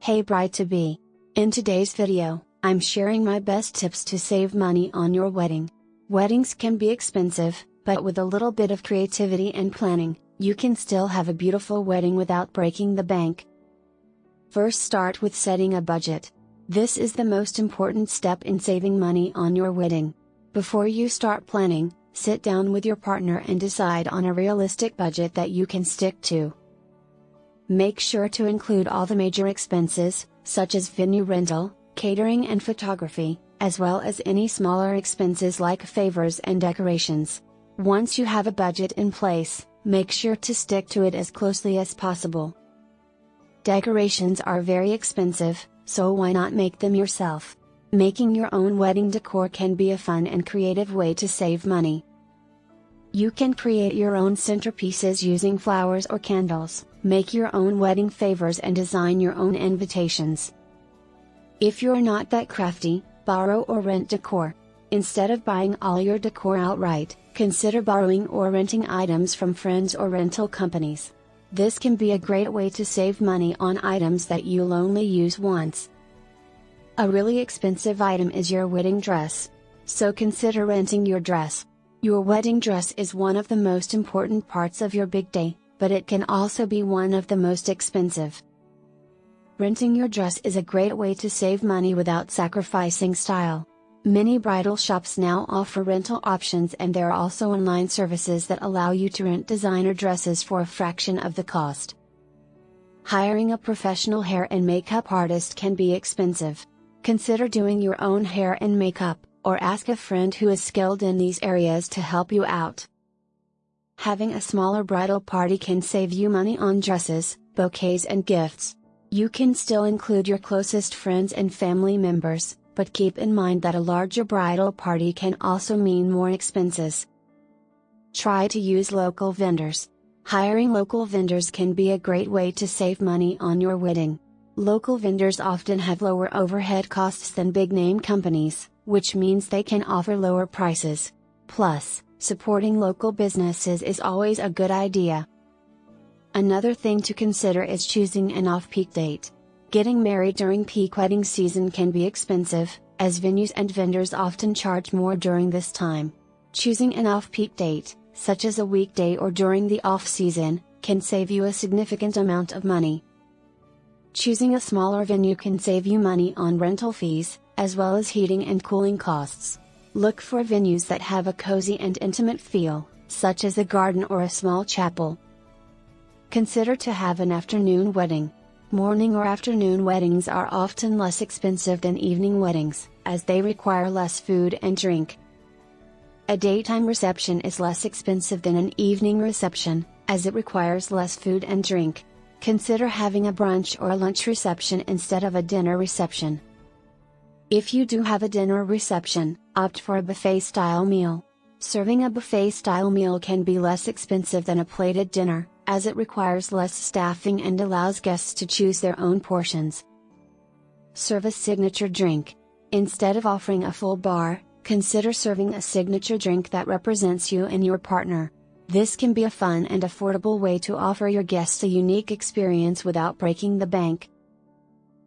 Hey bride-to-be! In today's video, I'm sharing my best tips to save money on your wedding. Weddings can be expensive, but with a little bit of creativity and planning, you can still have a beautiful wedding without breaking the bank. First, start with setting a budget. This is the most important step in saving money on your wedding. Before you start planning, sit down with your partner and decide on a realistic budget that you can stick to. Make sure to include all the major expenses, such as venue rental, catering and photography, as well as any smaller expenses like favors and decorations. Once you have a budget in place, make sure to stick to it as closely as possible. Decorations are very expensive, so why not make them yourself? Making your own wedding decor can be a fun and creative way to save money. You can create your own centerpieces using flowers or candles, make your own wedding favors and design your own invitations. If you're not that crafty, borrow or rent decor. Instead of buying all your decor outright, consider borrowing or renting items from friends or rental companies. This can be a great way to save money on items that you'll only use once. A really expensive item is your wedding dress. So consider renting your dress. Your wedding dress is one of the most important parts of your big day, but it can also be one of the most expensive. Renting your dress is a great way to save money without sacrificing style. Many bridal shops now offer rental options, and there are also online services that allow you to rent designer dresses for a fraction of the cost. Hiring a professional hair and makeup artist can be expensive. Consider doing your own hair and makeup, or ask a friend who is skilled in these areas to help you out. Having a smaller bridal party can save you money on dresses, bouquets and gifts. You can still include your closest friends and family members, but keep in mind that a larger bridal party can also mean more expenses. Try to use local vendors. Hiring local vendors can be a great way to save money on your wedding. Local vendors often have lower overhead costs than big-name companies, which means they can offer lower prices. Plus, supporting local businesses is always a good idea. Another thing to consider is choosing an off-peak date. Getting married during peak wedding season can be expensive, as venues and vendors often charge more during this time. Choosing an off-peak date, such as a weekday or during the off-season, can save you a significant amount of money. Choosing a smaller venue can save you money on rental fees, as well as heating and cooling costs. Look for venues that have a cozy and intimate feel, such as a garden or a small chapel. Consider to have an afternoon wedding. Morning or afternoon weddings are often less expensive than evening weddings, as they require less food and drink. A daytime reception is less expensive than an evening reception, as it requires less food and drink. Consider having a brunch or a lunch reception instead of a dinner reception. If you do have a dinner reception, opt for a buffet-style meal. Serving a buffet-style meal can be less expensive than a plated dinner, as it requires less staffing and allows guests to choose their own portions. Serve a signature drink. Instead of offering a full bar, consider serving a signature drink that represents you and your partner. This can be a fun and affordable way to offer your guests a unique experience without breaking the bank.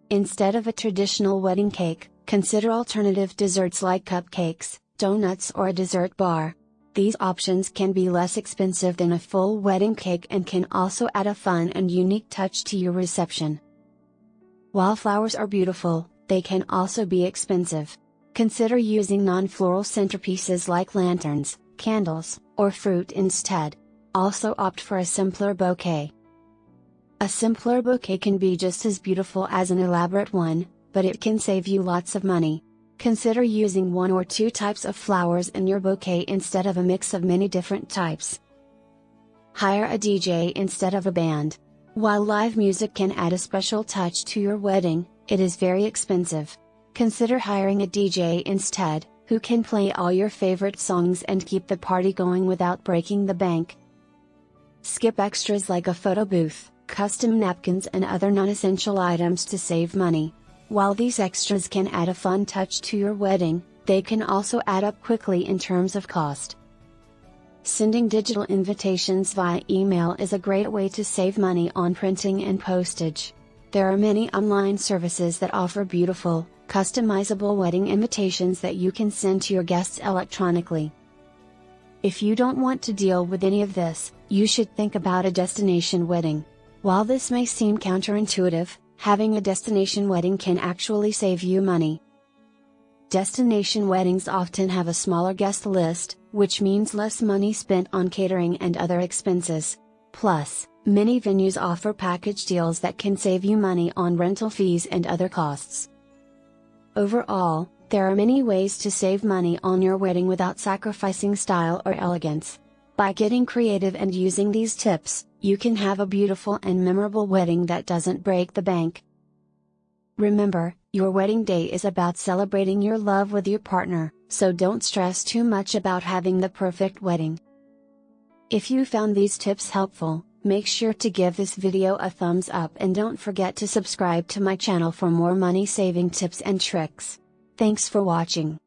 Instead of a traditional wedding cake, consider alternative desserts like cupcakes, donuts or a dessert bar. These options can be less expensive than a full wedding cake and can also add a fun and unique touch to your reception. While flowers are beautiful, they can also be expensive. Consider using non-floral centerpieces like lanterns, candles, or fruit instead. Also opt for a simpler bouquet. A simpler bouquet can be just as beautiful as an elaborate one, but it can save you lots of money. Consider using one or two types of flowers in your bouquet instead of a mix of many different types. Hire a DJ instead of a band. While live music can add a special touch to your wedding, it is very expensive. Consider hiring a DJ instead, who can play all your favorite songs and keep the party going without breaking the bank. Skip extras like a photo booth, custom napkins and other non-essential items to save money. While these extras can add a fun touch to your wedding, they can also add up quickly in terms of cost. Sending digital invitations via email is a great way to save money on printing and postage. There are many online services that offer beautiful, customizable wedding invitations that you can send to your guests electronically. If you don't want to deal with any of this, you should think about a destination wedding. While this may seem counterintuitive, having a destination wedding can actually save you money. Destination weddings often have a smaller guest list, which means less money spent on catering and other expenses. Plus, many venues offer package deals that can save you money on rental fees and other costs. Overall, there are many ways to save money on your wedding without sacrificing style or elegance. By getting creative and using these tips, you can have a beautiful and memorable wedding that doesn't break the bank. Remember, your wedding day is about celebrating your love with your partner, so don't stress too much about having the perfect wedding. If you found these tips helpful, make sure to give this video a thumbs up and don't forget to subscribe to my channel for more money saving tips and tricks. Thanks for watching.